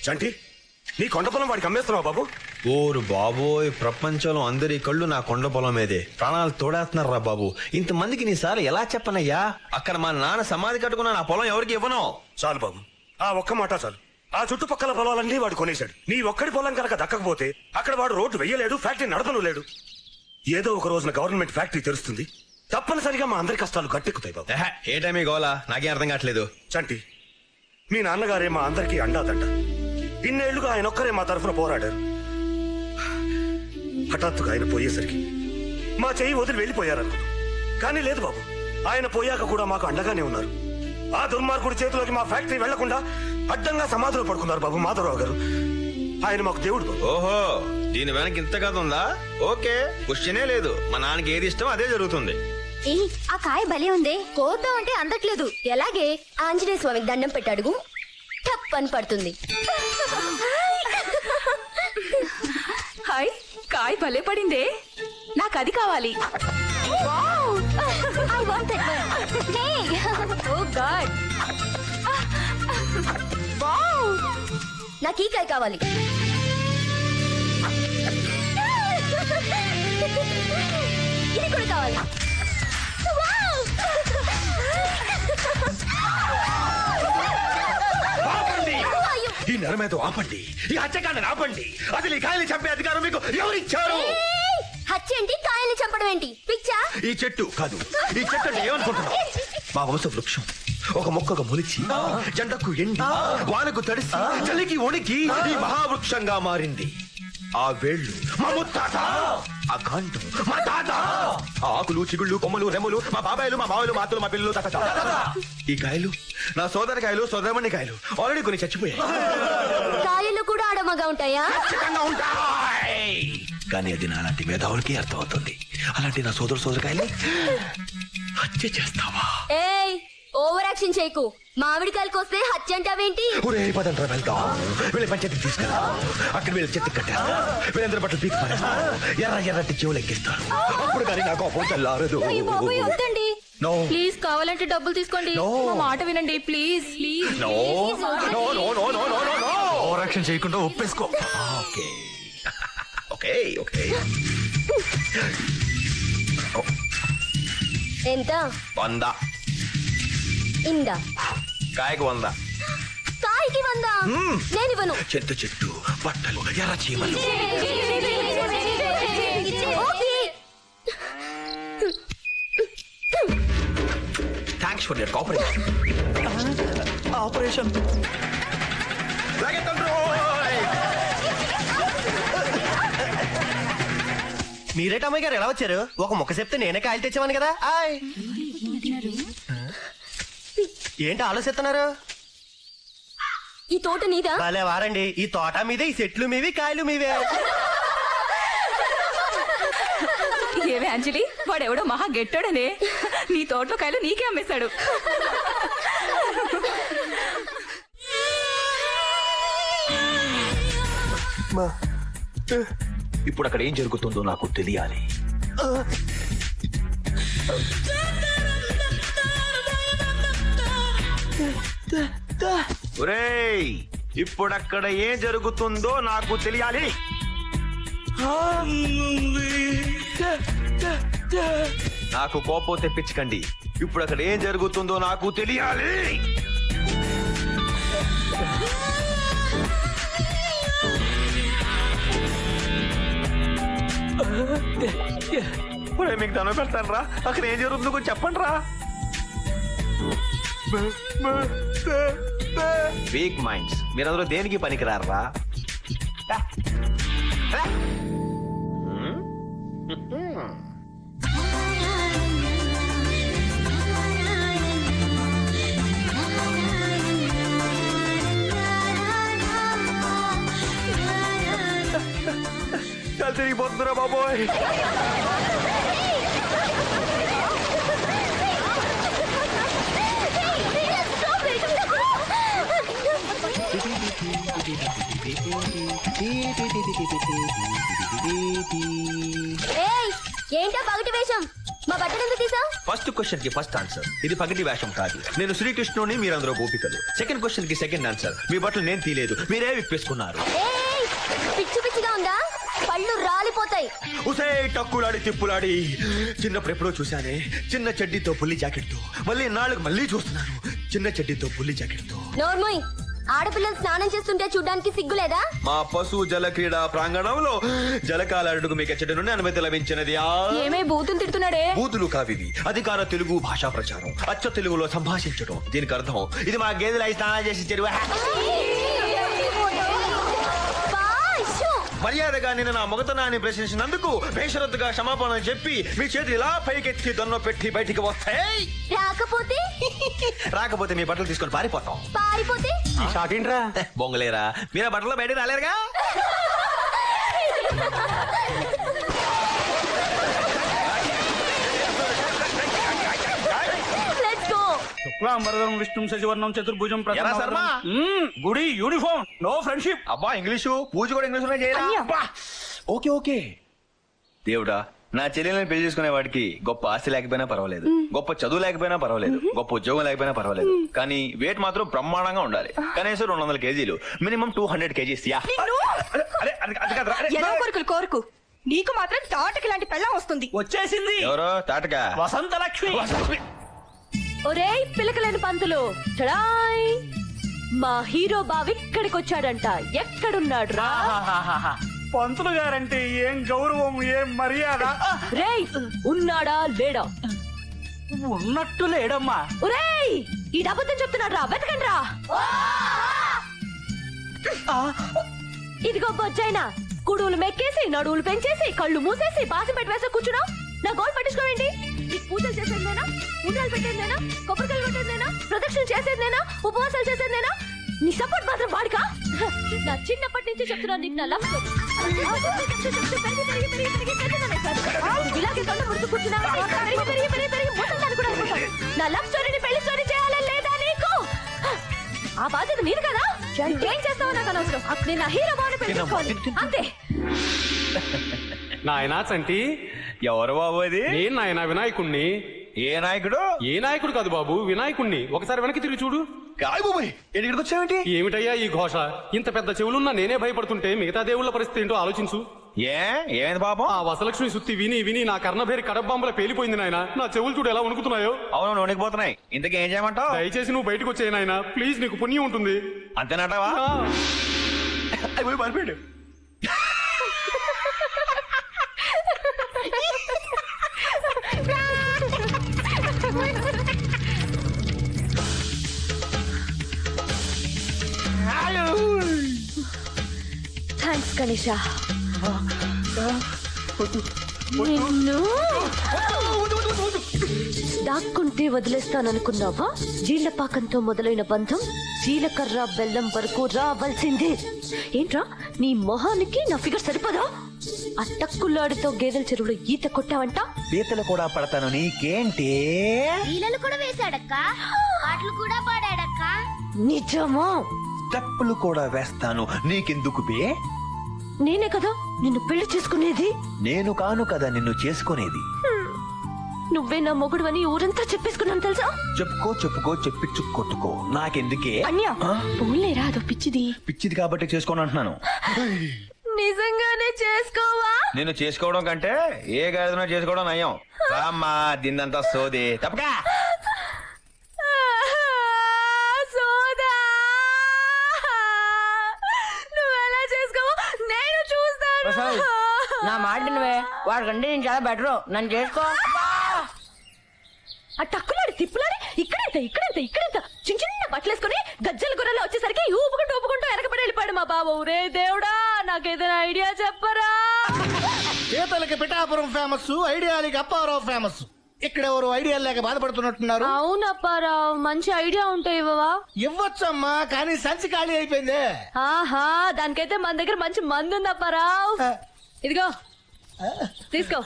చంటి నీ కొండ పొలం వాడికి అమ్మేస్తున్నావు బాబు? ఓరు బాబోయ్, ప్రపంచంలో అందరి కళ్ళు నా కొండ పొలం మీదే. ప్రాణాలు తోడేస్తున్నారా బాబు. ఇంతమందికి నీసారి ఎలా చెప్పనయ్యా? అక్కడ మా నాన్న సమాధి కట్టుకున్న నా పొలం ఎవరికి ఇవ్వను. చాలు బాబు, ఆ ఒక్క మాట చాలు. ఆ చుట్టుపక్కల పొలాలన్నీ వాడు కొనేశాడు. నీ ఒక్కడి పొలం కనుక దక్కకపోతే అక్కడ వాడు రోడ్డు వెయ్యలేడు, ఫ్యాక్టరీ నడపను లేడు. ఏదో ఒక రోజున గవర్నమెంట్ ఫ్యాక్టరీ తెరుస్తుంది, తప్పనిసరిగా మా అందరి కష్టాలు గట్టెక్కుతాయి బాబు. ఏ టైమే గోలా నాకేం అర్థం కావట్లేదు. చంటి, మీ నాన్నగారే మా అందరికీ అండాదంట. ఇన్నేళ్లుగా ఆయన ఒక్కరే మా తరఫున పోరాడారు. హఠాత్తుగా ఆయన పోయేసరికి మా చెయ్యి వదిలి వెళ్ళిపోయారనుకున్నాం. కానీ లేదు బాబు, ఆయన పోయాక కూడా మాకు అండగానే ఉన్నారు. ఆ దుర్మార్గుడి చేతిలోకి మా ఫ్యాక్టరీ వెళ్లకుండా అడ్డంగా సమాధిలో పడుకున్నారు బాబు మాధవరావు గారు. ఆయన మాకు దేవుడు బాబు. ఓహో, దీని వెనక ఇంత కథ ఉందా? ఓకే, క్వశ్చనే లేదు. మా నాన్నకి ఏది ఇష్టం అదే జరుగుతుంది. ఆ కాయ భలే ఉంది. కోద్దాం అంటే అందట్లేదు. ఎలాగే ఆంజనేయ స్వామికి దండం పెట్టాడుగు, టప్ అని పడుతుంది. హాయ్, కాయ భలే పడిందే. నాకు అది కావాలి. నాకు ఈ కాయ కావాలి. ఇది కూడా కావాలి. ఈ నరమేతో ఆపండి, ఈ హత్యకాండని ఆపండి. అసలు ఈ కాయలు చంపే అధికారం మీకు ఎవరిచ్చారు? హత్య ఏంటి, కాయల్ని చంపడం ఏంటి? పిచ్చా? ఈ చెట్టు కాదు, ఈ చెట్టు అంటే ఏమనుకుంటున్నావు? మా వంశ వృక్షం ఒక మొక్కగా మొలిచి జెండకు ఎండి వానకు తడిసి చలికి వణికి ఈ మహావృక్షంగా మారింది. ఆ వేళ్ళు మా ముత్తాత, ఆ కాండం మా తాత, ఆ ఆకులు చిగుళ్ళు కొమ్మలు రెమ్మలు మా బాబాయిలు మా మావలు మా అత్తలు మా పిల్లలు తాత. ఈ కాయలు నా సోదరి కాయలు, సోదరమణి కాయలు ఆల్రెడీ కొన్ని చచ్చిపోయాయి. కాయలు కూడా ఆడమగా ఉంటాయా? ఖచ్చితంగా ఉంటాయి. కానీ అది నాలాంటి మేధావులకి అర్థమవుతుంది. అలాంటి నా సోదరుకాయలు హత్య చేస్తావా? ఏయ్, ఓవర్ యాక్షన్ చేయకు. మామిడికాయలకు వస్తే హత్య అంటావేంటి? పదండ్రా వెళ్దాం. వీళ్ళ పంచాయతీకి తీసుకెళ్తా. అక్కడ వీళ్ళ చెట్టు కట్టారు. వీళ్ళందరూ బట్టలు పీకి పారేస్తారు. ఎర్రటి చెవులు ఎక్కిస్తారు. అప్పుడు కానీ నాకు కోపం చల్లారదు. No. ప్లీజ్, కావాలంటే డబ్బులు తీసుకోండి. No. మా మాట వినండి please. Please No. No, no, no, no, no, no, no. Over action చేయకుండా ఒప్పేసుకో. Okay okay okay. ఎంత? 100. ఇందా. కాయకు 100. కాయకి 100? నేనివ్వను. చెట్టు బట్టలు ఎర్ర చీమలు. Okay. Thanks for your cooperation. Operation మీరేటమ్మాయి గారు ఎలా వచ్చారు? ఒక ముక్క చెప్తే నేనే కాయలు తెచ్చామని కదా. ఏంటి ఆలోచిస్తున్నారు? ఈ తోట నీదా? భలే వారండి. ఈ తోట మీదే, ఈ చెట్లు మీవి, కాయలు మీవే. ఏవే అంజలి, వాడెవడో మహా గెట్టాడనే నీ తోటలో కాయలు నీకే అమ్మేశాడు. ఇప్పుడు అక్కడ ఏం జరుగుతుందో నాకు తెలియాలి. ఒరేయ్, ఇప్పుడు అక్కడ ఏం జరుగుతుందో నాకు తెలియాలి. నాకు కోపం తెప్పించకండి. ఇప్పుడు అక్కడ ఏం జరుగుతుందో నాకు తెలియాలి. మీకు దండం పెడతాను రా. అక్కడ ఏం జరుగుతుందో కొంచెం చెప్పండి రా. వీక్ మైండ్స్, మీరందరూ దేనికి పనికిరారా? తిరిగిపోతుందిరా బాబోయ్. ఏంటా పగటి వేషం? మా బట్టలు ఎందుకు తీసావు? ఫస్ట్ క్వశ్చన్ కి ఫస్ట్ ఆన్సర్, ఇది పగటి వేషం కాదు. నేను శ్రీకృష్ణుని, మీరందరూ గోపికలు. సెకండ్ క్వశ్చన్ కి సెకండ్ ఆన్సర్, మీ బట్టలు నేను తీయలేదు, మీరే విప్పేసుకున్నారు. ఏయ్, పిచ్చి పిచ్చిగా ఉందా? పళ్ళు రాలిపోతాయి. ఉసే టక్కులాడి తిప్పులాడి చిన్నప్పుడు ఎప్పుడో చూశానే, చిన్న చెడ్డీతో పుల్లి జాకెట్ తో. మళ్ళీ నాలుగు మళ్ళీ చూస్తున్నాను, చిన్న చెడ్డీతో పుల్లి జాకెట్ తో. నోర్మోయ్, ఆడపిల్లలు స్నానం చేస్తుంటే చూడ్డానికి సిగ్గులేదా? మా పశు జల క్రీడా ప్రాంగణంలో జలకాలడుగు మీకు చెడ్డ నుండి అనుమతి లభించినది. ఏమే బూతులు తిడుతున్నాడే? బూతులు కావిది, అధికార తెలుగు భాషా ప్రచారం, అచ్చ తెలుగులో సంభాషించడం. దీనికి అర్థం ఇది మా గేదెలు అయి స్నానం చేసి చెరువు. మర్యాదగా నేను నా మొగతనాన్ని ప్రశ్నించినందుకు బేషరత్తుగా క్షమాపణ చెప్పి మీ చేతులు ఇలా పైకెత్తి దొన్న పెట్టి బయటికి వస్తాయి. రాకపోతే మీ బట్టలు తీసుకొని పారిపోతాం. పారిపోతే షాకింట్రా బొంగలేరా, మీరా బట్టలు బయటకు రాలేరుగా. Let's go. శుక్లాంబరధరం విష్ణుం శశివర్ణం చతుర్భుజం ఎరా శర్మ? గుడి యూనిఫామ్ నో ఫ్రెండ్షిప్. అబ్బా ఇంగ్లీషు, పూజ కూడా ఇంగ్లీషులోనే చేయాలా? Okay okay. దేవుడా, నా చెల్లెల్ని పెళ్లి చేసుకునే వాడికి గొప్ప ఆస్తి లేకపోయినా పర్వాలేదు, గొప్ప చదువు లేకపోయినా పర్వాలేదు, గొప్ప ఉద్యోగం లేకపోయినా పర్వాలేదు, కానీ వెయిట్ మాత్రం బ్రహ్మాండంగా ఉండాలి. కనీసం 200 కేజీలు, మినిమం 200 కేజీస్. యా. ఎలా కొరుకులు కోరుకు, నీకు మాత్రం తాటకి లాంటి పెళ్ళం వస్తుంది. వచ్చేసింది ఎవరో తాటగా? వసంత లక్ష్మి. ఒరేయ్ పిలకలేని పంతులు, చడాయ్, మా హీరో బావి ఇక్కడికి వచ్చాడంట. ఎక్కడున్నాడు రా? పంతులు గారంటే ఏం గౌరవం, ఏం మర్యాద. రేయ్, ఉన్నాడా లేడా? ఉన్నట్టు లేడమ్మా. ఒరేయ్, ఈ అబద్ధం చెప్తున్నాడు రా, వెతకండి రా. ఇదిగో బొజ్జైనా, కుడువులు మెక్కేసి నడువులు పెంచేసి కళ్ళు మూసేసి బాసి పెట్టి వేసే కూర్చున్నావు. నా గోల్ పట్టించుకోవేంటి? నీకు పూజలు చేసేదేనా, ఉండాలు పెట్టేదేనా, కొబ్బరికాయలు కొట్టేదేనా, ప్రదక్షిణ చేసేదేనా, ఉపవాసాలు చేసేదేనా? నీ సపోర్ట్ మాత్రం వాడికా? నా చిన్నప్పటి నుంచి చెప్తున్నా నీకు నా లవ్ స్టోరీ. ఇలాగే కళ్ళ ముడుచు కూర్చున్నా నా లవ్ స్టోరీని పెళ్లి స్టోరీ చేయాలా లేదా నీకు? ఆ బాధ్యత నీది కదా. ఏం చేస్తావో నాకు అనవసరం. నేను నా హీరో బాగా పెట్టుకోవాలి అంతే. నాయనా చంటి, ఎవరు బాబు అది? నేను నాయన వినాయకుణ్ణి. ఏ నాయకుడు? ఏ నాయకుడు కాదు బాబు, వినాయకుణ్ణి. ఒకసారి వెనక్కి తిరిగి చూడు. కాయ్ బాబాయ్, ఎక్కడికి వచ్చావేంటి? ఏమిటయ్యా ఈ ఘోష? ఇంత పెద్ద చెవులున్నా నేనే భయపడుతుంటే మిగతా దేవుళ్ళ పరిస్థితి ఏంటో ఆలోచించు. ఏమైంది పాపం? ఆ వసలక్ష్మి సుత్తి విని విని నా కర్ణభేరి కడబాంబుల పేలిపోయింది నాయన. నా చెవులు చూడు ఎలా వణుకుతున్నాయో. అవును, వణికిపోతున్నాయి. ఇంతకీ ఏం చేయమంటావు? దయచేసి నువ్వు బయటకు వచ్చే నాయన ప్లీజ్, నీకు పుణ్యం ఉంటుంది. అంతేనటావా? ఆ. అయిపోయి పారిపోయాడు. థ్యాంక్స్ గణేష. నిన్ను దాక్కుంటే వదిలేస్తాననుకున్నావా? జీళ్లపాకంతో మొదలైన బంధం జీలకర్ర బెల్లం వరకు రావాల్సిందే. ఏంట్రా, నీ మొహానికి నా ఫిగర్ సరిపదా? ఆ టక్కులాడితో గేదెల చెరువులో ఈత కొట్టావంట. పీతలు కూడా పడతాను, నీకేంటి? ఈలలు కూడా వేశాడక్క, పాటలు కూడా పాడాడక్క. నిజమా? తప్పులు కూడా వేస్తాను, నీకెందుకు బే? నేనే కదా నిన్ను పెళ్లి చేసుకునేది. నేను కాను కదా నిన్ను చేసుకునేది. నువ్వే నా మొగుడు అని ఊరంతా చెప్పేసుకున్నాను తెలుసా? చెప్పుకో చెప్పుకో, చెప్పించు కొట్టుకో, నాకెందుకే? అన్యా పోలేరా, అదో పిచ్చిది. పిచ్చిది కాబట్టి చేసుకోను అంటున్నాను. నిజంగానే చేసుకోవా? నేను చేసుకోవడం కంటే ఏ గాడిదనో చేసుకోవడం నయం. రామ్మా, దిందంతా సోది తప్పకా. సోదా, నువ్వెలా చేసుకోవా? నేను చూస్తాను. నా మాట నువ్వే, వాడికంటే నేను చాలా బెటర్, నన్ను చేసుకో. ఆ టక్కులాడి తిప్పులాడి ఇక్కడంత చిన్న చిన్న బట్టలేసుకుని గజ్జల గుర్రలో వచ్చేసరికి ఊపుకుంటూ వెనకబడి వెళ్ళిపోయాడు మా బాబు. రే దేవుడా, నాకేదైనా ఐడియా చెప్పరా? చేతలకి పిఠాపురం ఫేమస్, ఐడియాలకి అప్పారావు ఫేమస్. ఇక్కడ ఎవరు ఐడియా లేక బాధపడుతున్నట్టున్నారు. అవునప్పారావు, మంచి ఐడియా ఉంటే ఇవ్వవా? ఇవ్వచ్చమ్మా, కానీ సంచి ఖాళీ అయిపోయింది. ఆహా, దానికైతే మన దగ్గర మంచి మందు ఉంది అప్పారావు. ఇదిగో తీసుకో.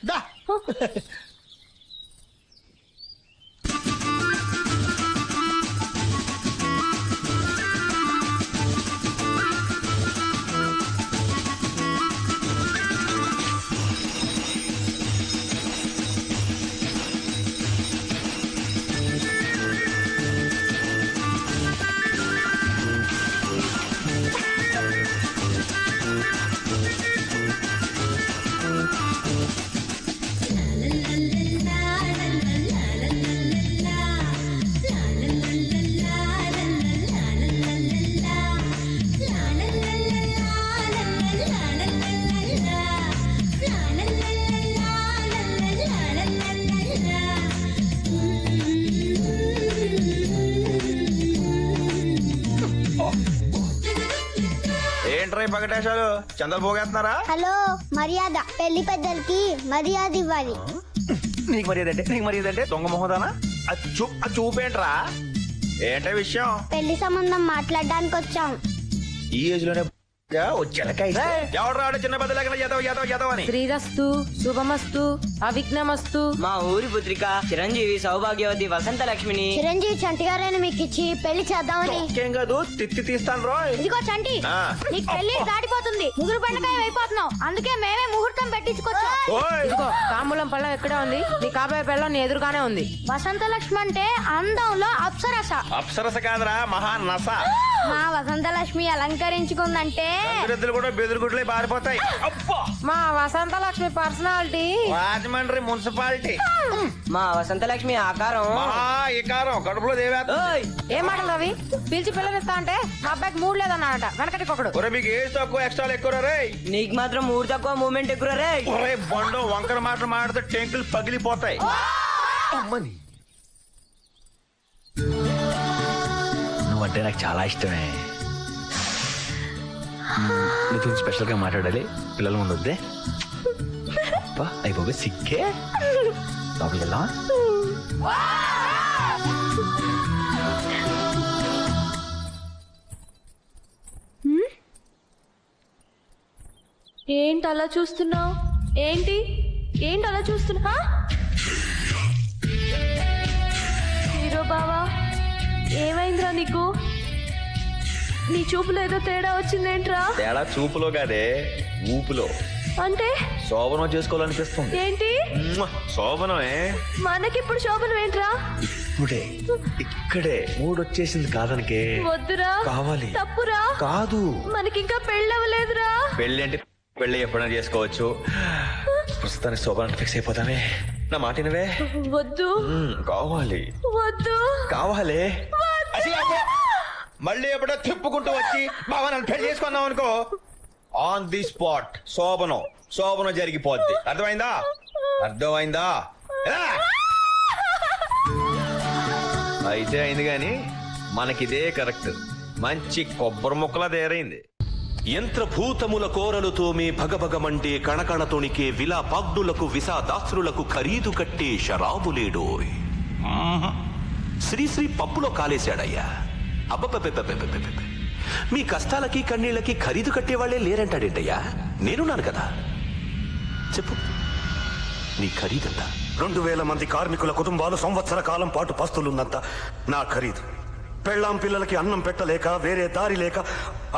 దా. ఏంట్రా ఈ పగటేశాలు చందలు పోగేస్తున్నారా? హలో మర్యాద పెళ్లి పెద్దలకి మర్యాద ఇవ్వాలి. నీకు మర్యాద అంటే దొంగ మొహదానా? అది చూపేంట్రా? ఏంట విషయం? పెళ్లి సంబంధం మాట్లాడడానికి వచ్చాం. ఈ ఏజ్ లోనే ఎవడు రాడు చిన్న పెద్ద లేకుండా యాదవ్ అని. శ్రీరస్తు శుభమస్తు అవిఘ్నమస్తు. మా ఊరి పుత్రిక చిరంజీవి సౌభాగ్యవతి వసంత లక్ష్మిని చిరంజీవి చంటి గారైనా మీకు ఇచ్చి పెళ్లి చేద్దామని. ఇంకేం కాదు తిత్తి తీస్తాను రోయ్. ఇదిగో చంటి, నీకు పెళ్లి దాటిపోతుంది, ముగ్గురు పండుగ అయిపోతున్నావు, అందుకే మేమే ముహూర్తం పెట్టించుకొచ్చాం. ఓయ్ ఇదిగో తాంబూలం పళ్ళం ఎక్కడే ఉంది, నీ కాబోయే పెళ్ళం నీ ఎదురుగానే ఉంది. వసంత లక్ష్మి అంటే అందంలో అప్సరస. అప్సరస కాదురా మహా నస. మా వసంత లక్ష్మి అలంకరించుకుందంటే గంగిరెద్దులు కూడా బెదురుగుడ్లే బారిపోతాయి. అబ్బా మా వసంత లక్ష్మి పర్సనాలిటీ రాజమండ్రి మున్సిపాలిటీ. మా వసంత లక్ష్మి ఆకారం మహా ఇకారం కడుపులో దేవేత్త. ఏం మాటలు అవి? పిలిచి పిల్లనిస్తా అంటే మా అబ్బాయికి మూడు లేదన్నాడట వెనకటికొకడు. ఒరే మీకు ఏజ్ తక్కువ ఎక్స్ట్రా ఎక్కువ రే. నీకు మాత్రం మూడు తక్కువ మూమెంట్ ఎక్కువ రే. ఒరే బండో వంకర మాటలు మాడితే టెంకులు పగిలిపోతాయి. అమ్మని నువ్వంటే నాకు చాలా ఇష్టమే. నీతో స్పెషల్ గా మాట్లాడాలి, పిల్లల ముందు వద్దే. అయిపోయి సిగ్గే లోపలికి వెళ్దామా? ఏంటి అలా చూస్తున్నావు? ఏంటి అలా చూస్తున్నా? హీరో బావా ఏమైందిరా నీకు? నీ చూపులో ఏదో తేడా వచ్చిందేంట్రా? తేడా చూపులో కాదే ఊపులో. అంటే శోభనం చేసుకోవాలనిపిస్తుంది. ఏంటి శోభనమే? మనకిప్పుడు శోభనం ఏంట్రా? ఇప్పుడే ఇక్కడే మూడొచ్చేసింది కాదనికే. వద్దురా, కావాలి. తప్పురా. కాదు, మనకింకా పెళ్ళవలేదురా. పెళ్ళి అంటే పెళ్ళి ఎప్పుడైనా చేసుకోవచ్చు. ప్రస్తుతానికి శోభనానికి ఫిక్స్ అయిపోతామే. నా మాటినవే. వద్దు. కావాలి. వద్దు. కావాలి. మళ్ళీ ఎప్పుడో తిప్పుకుంటూ వచ్చి బాబా నన్ను పెళ్లి చేసుకున్నావు అనుకో, ఆన్ ది స్పాట్ శోభనం జరిగిపోద్ది. అర్థమైందా? అయితే అయింది గాని మనకిదే కరెక్ట్. మంచి కొబ్బరి ముక్కలా తయారైంది. యంత్రభూతముల కోరలుతో మే భగభగమంటే కణకణతోనికే విలా పాగ్నులకు విసాదాస్రులకు ఖరీదు కట్టే షరాబులేడోయ్. శ్రీశ్రీ పప్పులో కాలేశాడయ్యా. అబ్బబ్బబ్బబ్బబ్బబ్బబ్బ, మీ కష్టాలకి కన్నీళ్ళకి ఖరీదు కట్టేవాళ్లే లేరంటాడేంటయ్యా? నేనున్నాను కదా, చెప్పు నీ ఖరీదంతా. 2000 మంది కార్మికుల కుటుంబాలు సంవత్సర కాలం పాటు పస్తులున్నంత నా ఖరీదు. పెళ్ళాం పిల్లలకి అన్నం పెట్టలేక వేరే దారి లేక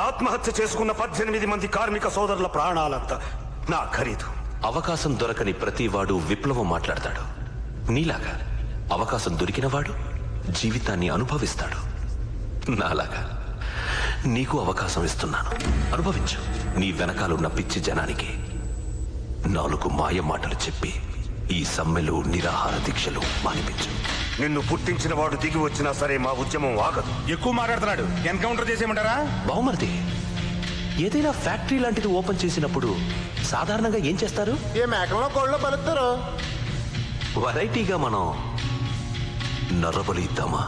ఆత్మహత్య చేసుకున్న 18 మంది కార్మిక సోదరుల ప్రాణాలంతా నా ఖరీదు. అవకాశం దొరకని ప్రతివాడు విప్లవం మాట్లాడతాడు. నీలాగా అవకాశం దొరికినవాడు జీవితాన్ని అనుభవిస్తాడు. నాలాగా నీకు అవకాశం ఇస్తున్నాను, అనుభవించు. నీ వెనకాలన్న పిచ్చి జనానికి 4 మాయ మాటలు చెప్పి ఈ సమ్మెలు నిరాహార దీక్షలు మానిపించు. నిన్ను పుట్టించిన వాడు దిగి వచ్చినా సరే మా ఉద్యమం ఆగదు. ఎక్కువ మాట్లాడుతున్నాడు, ఎన్కౌంటర్ చేసేయమంటారా? బహుమతి, ఏదైనా ఫ్యాక్టరీ లాంటిది ఓపెన్ చేసినప్పుడు సాధారణంగా ఏం చేస్తారు? ఏ మేకలో కోళ్ళలో బలుస్తారు. వెరైటీగా మనం నర్రబలి ఇద్దామా?